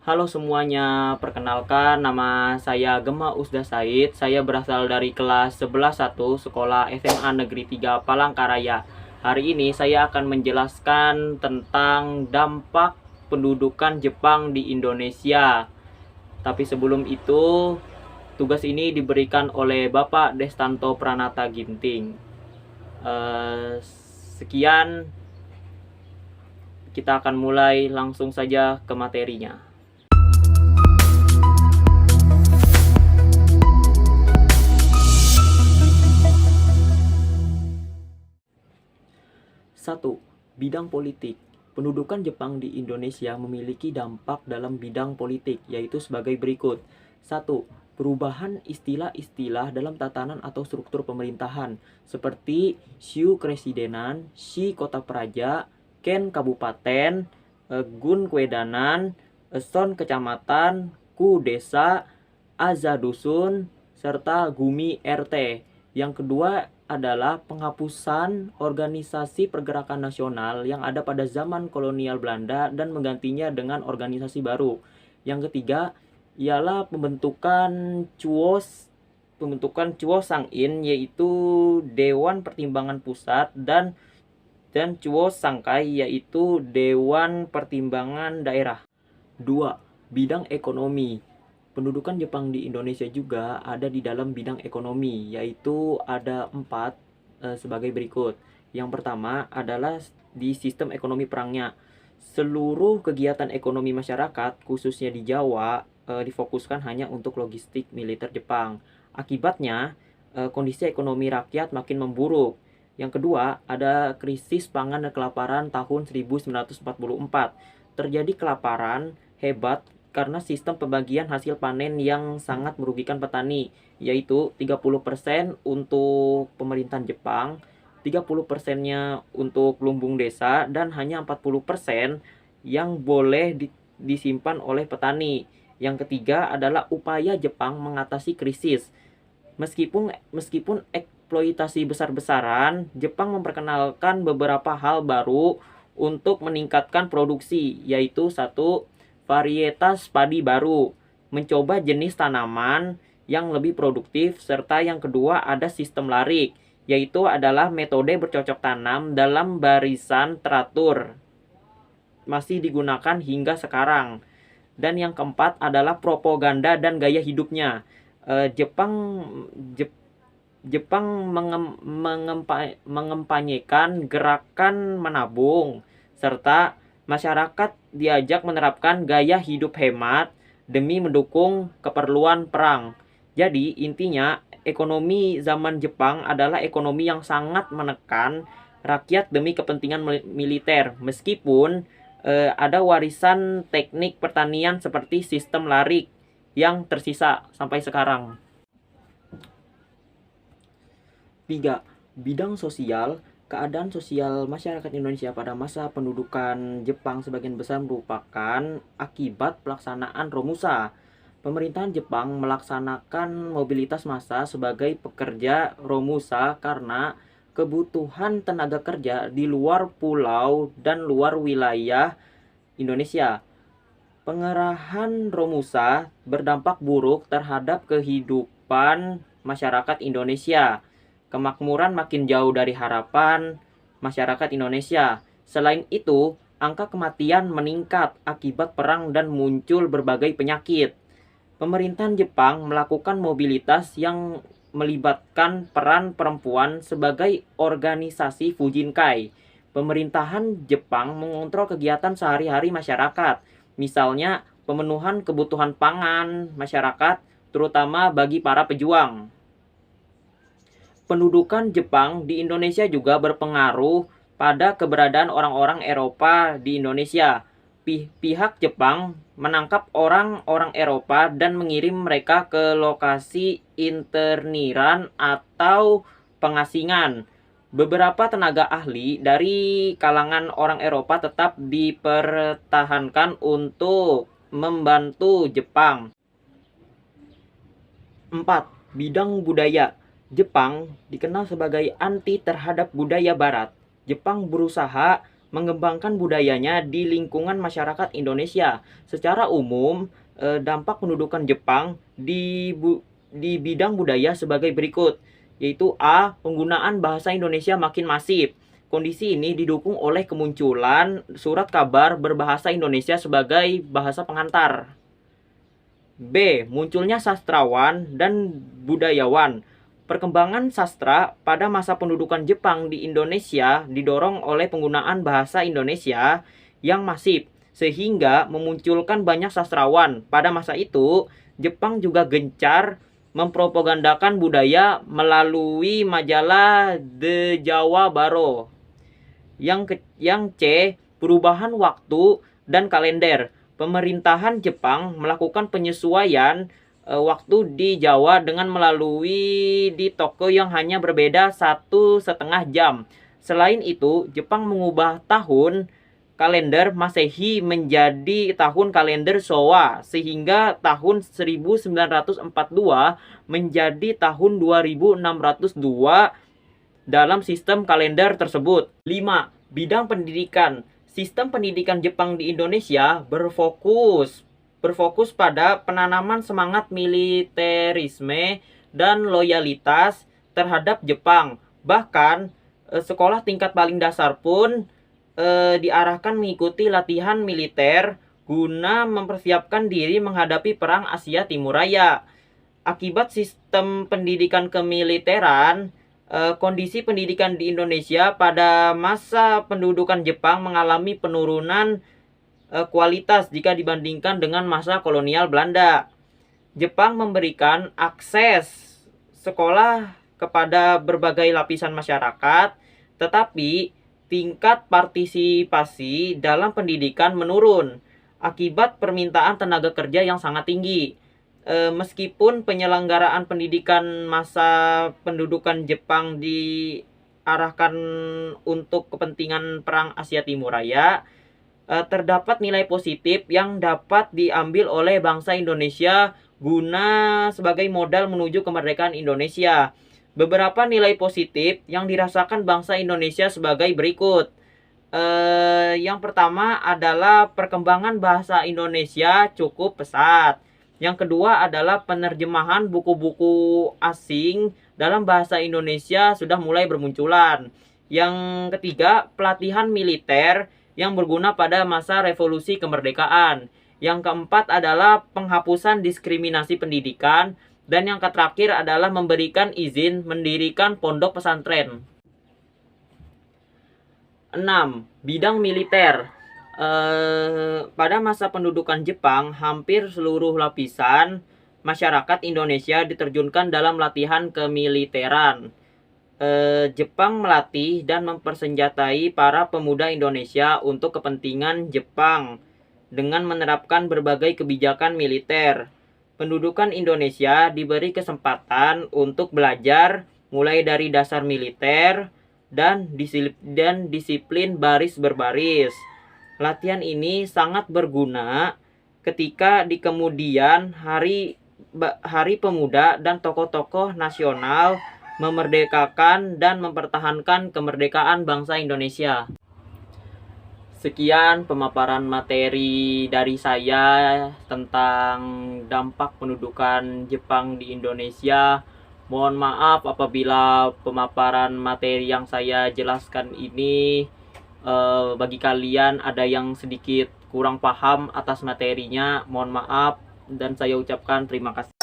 Halo semuanya, perkenalkan nama saya Gema Usda Said. Saya berasal dari kelas 11-1 Sekolah SMA Negeri 3 Palangkaraya. Hari ini saya akan menjelaskan tentang dampak pendudukan Jepang di Indonesia. Tapi sebelum itu, tugas ini diberikan oleh Bapak Destanto Pranata Ginting. Sekian, kita akan mulai langsung saja ke materinya. 1. Bidang politik. Pendudukan Jepang di Indonesia memiliki dampak dalam bidang politik, yaitu sebagai berikut. 1. Perubahan istilah-istilah dalam tatanan atau struktur pemerintahan, seperti Shiu Kresidenan, Shi Kota Praja, Ken Kabupaten, Gun Kwedanan, Son Kecamatan, Ku Desa, Aza Dusun, serta Gumi RT. Yang kedua adalah penghapusan organisasi pergerakan nasional yang ada pada zaman kolonial Belanda dan menggantinya dengan organisasi baru. Yang ketiga ialah pembentukan Chuo Sang-in, yaitu Dewan Pertimbangan Pusat, dan Chuo Sangkai, yaitu Dewan Pertimbangan Daerah. 2. Bidang ekonomi. Pendudukan Jepang di Indonesia juga ada di dalam bidang ekonomi, yaitu ada 4 sebagai berikut. Yang pertama adalah di sistem ekonomi perangnya. Seluruh kegiatan ekonomi masyarakat, khususnya di Jawa, difokuskan hanya untuk logistik militer Jepang. Akibatnya, kondisi ekonomi rakyat makin memburuk. Yang kedua, ada krisis pangan dan kelaparan tahun 1944. Terjadi kelaparan hebat karena sistem pembagian hasil panen yang sangat merugikan petani, yaitu 30% untuk pemerintahan Jepang, 30%-nya untuk lumbung desa, dan hanya 40% yang boleh disimpan oleh petani. Yang ketiga adalah upaya Jepang mengatasi krisis. Meskipun eksploitasi besar-besaran, Jepang memperkenalkan beberapa hal baru untuk meningkatkan produksi, yaitu 1. Varietas padi baru, mencoba jenis tanaman yang lebih produktif, serta yang kedua ada sistem larik, yaitu adalah metode bercocok tanam dalam barisan teratur, masih digunakan hingga sekarang. Dan yang keempat adalah propaganda dan gaya hidupnya. Jepang mengempanyekan gerakan menabung, serta masyarakat diajak menerapkan gaya hidup hemat demi mendukung keperluan perang. Jadi intinya ekonomi zaman Jepang adalah ekonomi yang sangat menekan rakyat demi kepentingan militer, meskipun ada warisan teknik pertanian seperti sistem larik yang tersisa sampai sekarang. 3. Bidang sosial. Keadaan sosial masyarakat Indonesia pada masa pendudukan Jepang sebagian besar merupakan akibat pelaksanaan Romusa. Pemerintahan Jepang melaksanakan mobilitas massa sebagai pekerja Romusa karena kebutuhan tenaga kerja di luar pulau dan luar wilayah Indonesia. Pengerahan Romusa berdampak buruk terhadap kehidupan masyarakat Indonesia. Kemakmuran makin jauh dari harapan masyarakat Indonesia. Selain itu, angka kematian meningkat akibat perang dan muncul berbagai penyakit. Pemerintahan Jepang melakukan mobilitas yang melibatkan peran perempuan sebagai organisasi Fujinkai. Pemerintahan Jepang mengontrol kegiatan sehari-hari masyarakat, misalnya pemenuhan kebutuhan pangan masyarakat, terutama bagi para pejuang. Pendudukan Jepang di Indonesia juga berpengaruh pada keberadaan orang-orang Eropa di Indonesia. Pihak Jepang menangkap orang-orang Eropa dan mengirim mereka ke lokasi interniran atau pengasingan. Beberapa tenaga ahli dari kalangan orang Eropa tetap dipertahankan untuk membantu Jepang. 4. Bidang budaya. Jepang dikenal sebagai anti terhadap budaya barat. Jepang berusaha mengembangkan budayanya di lingkungan masyarakat Indonesia. Secara umum, dampak pendudukan Jepang di bidang budaya sebagai berikut, yaitu A. Penggunaan bahasa Indonesia makin masif. Kondisi ini didukung oleh kemunculan surat kabar berbahasa Indonesia sebagai bahasa pengantar. B. Munculnya sastrawan dan budayawan. Perkembangan sastra pada masa pendudukan Jepang di Indonesia didorong oleh penggunaan bahasa Indonesia yang masif, sehingga memunculkan banyak sastrawan. Pada masa itu, Jepang juga gencar mempropagandakan budaya melalui majalah The Jawa Baro. Yang C. Perubahan waktu dan kalender. Pemerintahan Jepang melakukan penyesuaian waktu di Jawa dengan melalui di toko yang hanya berbeda 1,5 jam. Selain itu, Jepang mengubah tahun kalender Masehi menjadi tahun kalender Showa, sehingga tahun 1942 menjadi tahun 2602 dalam sistem kalender tersebut. 5. Bidang pendidikan. Sistem pendidikan Jepang di Indonesia berfokus pada penanaman semangat militerisme dan loyalitas terhadap Jepang. Bahkan sekolah tingkat paling dasar pun diarahkan mengikuti latihan militer guna mempersiapkan diri menghadapi Perang Asia Timur Raya. Akibat sistem pendidikan kemiliteran, kondisi pendidikan di Indonesia pada masa pendudukan Jepang mengalami penurunan kualitas jika dibandingkan dengan masa kolonial Belanda. Jepang memberikan akses sekolah kepada berbagai lapisan masyarakat, tetapi tingkat partisipasi dalam pendidikan menurun akibat permintaan tenaga kerja yang sangat tinggi. Meskipun penyelenggaraan pendidikan masa pendudukan Jepang diarahkan untuk kepentingan Perang Asia Timur Raya, terdapat nilai positif yang dapat diambil oleh bangsa Indonesia guna sebagai modal menuju kemerdekaan Indonesia. Beberapa nilai positif yang dirasakan bangsa Indonesia sebagai berikut. Yang pertama adalah perkembangan bahasa Indonesia cukup pesat. Yang kedua adalah penerjemahan buku-buku asing dalam bahasa Indonesia sudah mulai bermunculan. Yang ketiga, pelatihan militer yang berguna pada masa revolusi kemerdekaan. Yang keempat adalah penghapusan diskriminasi pendidikan. Dan yang terakhir adalah memberikan izin mendirikan pondok pesantren. 6. Bidang militer. Pada masa pendudukan Jepang, hampir seluruh lapisan masyarakat Indonesia diterjunkan dalam latihan kemiliteran. Jepang melatih dan mempersenjatai para pemuda Indonesia untuk kepentingan Jepang dengan menerapkan berbagai kebijakan militer. Pendudukan Indonesia diberi kesempatan untuk belajar mulai dari dasar militer dan disiplin baris berbaris. Latihan ini sangat berguna ketika di kemudian hari pemuda dan tokoh-tokoh nasional memerdekakan dan mempertahankan kemerdekaan bangsa Indonesia. Sekian pemaparan materi dari saya tentang dampak pendudukan Jepang di Indonesia. Mohon maaf apabila pemaparan materi yang saya jelaskan ini bagi kalian ada yang sedikit kurang paham atas materinya. Mohon maaf dan saya ucapkan terima kasih.